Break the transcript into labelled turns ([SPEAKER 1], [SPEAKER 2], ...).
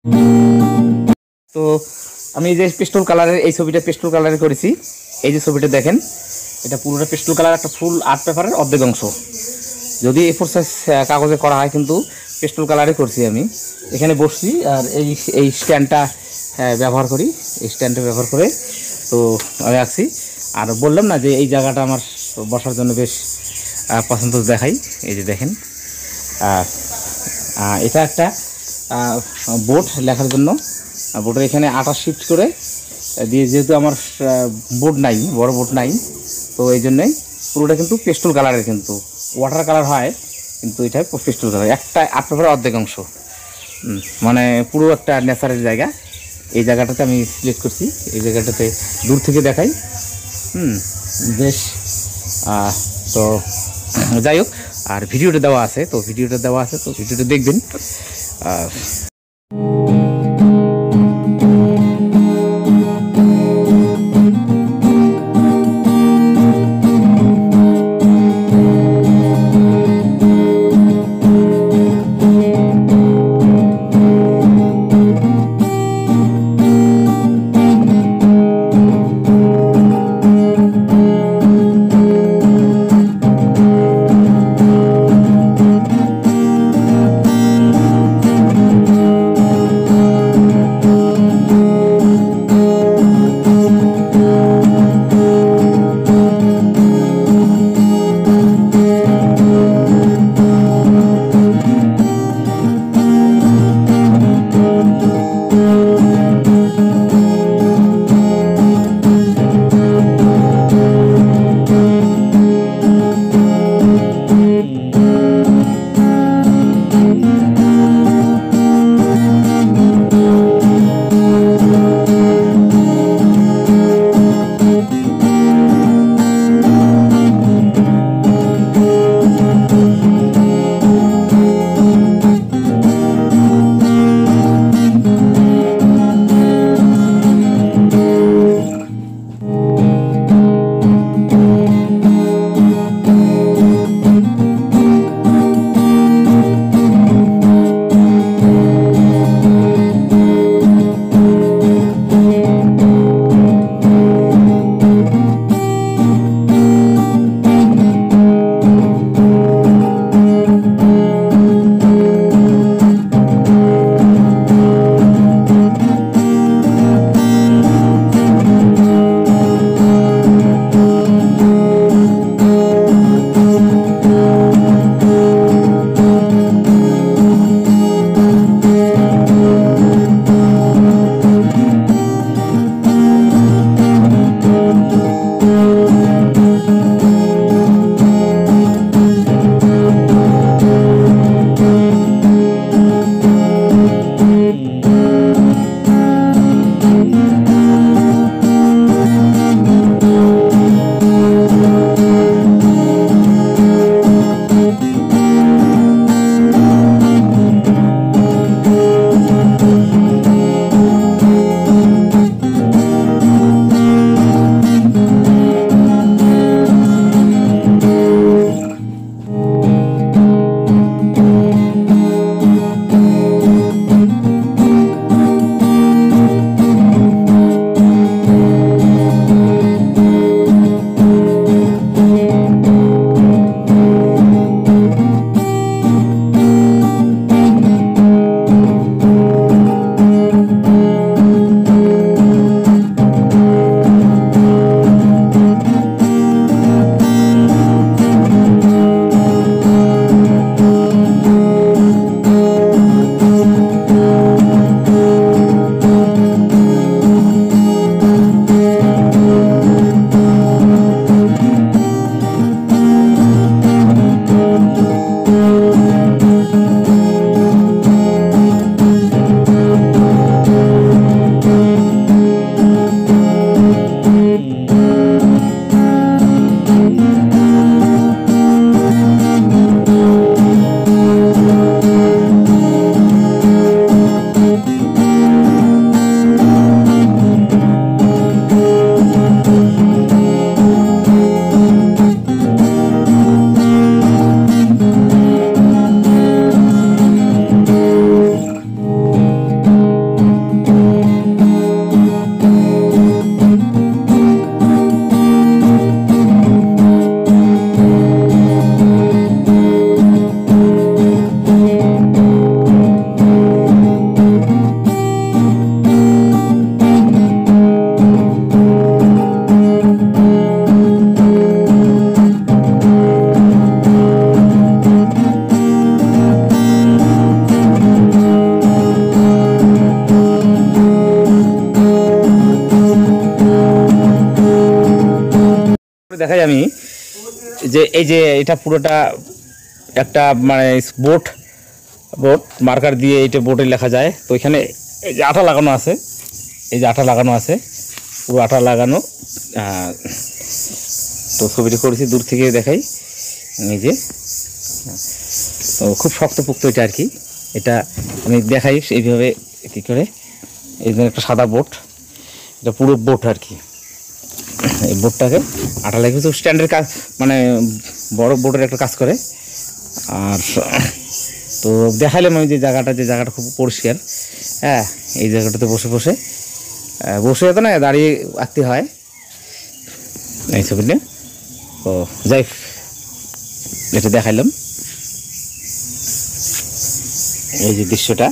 [SPEAKER 1] তো আমি এই যে পেস্টল কালারের এই ছবিটা পেস্টল কালারে করেছি। এই যে ছবিটা দেখেন, এটা পুরোটা পেস্টল কালার, একটা ফুল আর্ট পেপারের অর্ধেক অংশ। যদি A4 সাইজ কাগজে করা হয়, কিন্তু পেস্টল কালারে করছি আমি। এখানে বসছি আর এই স্ট্যান্ডটা ব্যবহার করি, এই স্ট্যান্ডটা ব্যবহার করে তো আমি আঁকছি। আর বললাম না যে এই জায়গাটা আমার বসার জন্য বেশ পছন্দ দেখাই। এই যে দেখেন, এটা একটা বোর্ড লেখার জন্য। বোর্ডের এখানে আটা শিফট করে দিয়ে, যেহেতু আমার বোর্ড নাই, বড় বোর্ড নাই, তো এই জন্যই পুরোটা কিন্তু পেস্টল কালারের, কিন্তু ওয়াটার কালার হয়, কিন্তু এটা পেস্টল কালার। একটা আর্ট পেপারের অর্ধেক অংশ, মানে পুরো একটা ন্যাচারাল জায়গা। এই জায়গাটাতে আমি সিলেক্ট করছি, এই জায়গাটাতে দূর থেকে দেখাই। বেশ, তো যাই হোক, আর ভিডিওটা দেওয়া আছে, তো ভিডিওটা দেখবেন। দেখাই আমি যে এই যে এটা পুরোটা একটা মানে বোট মার্কার দিয়ে এইটা বোর্ডে লেখা যায়। তো এখানে এই যে আঠা লাগানো আছে, এই যে আঠা লাগানো আছে, পুরো আঠা লাগানো। তো ছবিটা করেছি দূর থেকে দেখাই, এই যে তো খুব শক্তপোক্ত এটা আর কি। এটা আমি দেখাই এইভাবে কী করে। এই জন্য একটা সাদা বোট, এটা পুরো বোট আর কি। এই বোটটাকে আঠা লেগেছে স্ট্যান্ডের কাজ, মানে বড় বোটের একটা কাজ করে। আর তো দেখাইলাম আমি যে জায়গাটা খুব পরিষ্কার। হ্যাঁ, এই জায়গাটাতে বসে যেত না, দাঁড়িয়ে আঁকতে হয় এই ছবিটা। তো যাই এটা দেখাইলাম, এই যে দৃশ্যটা।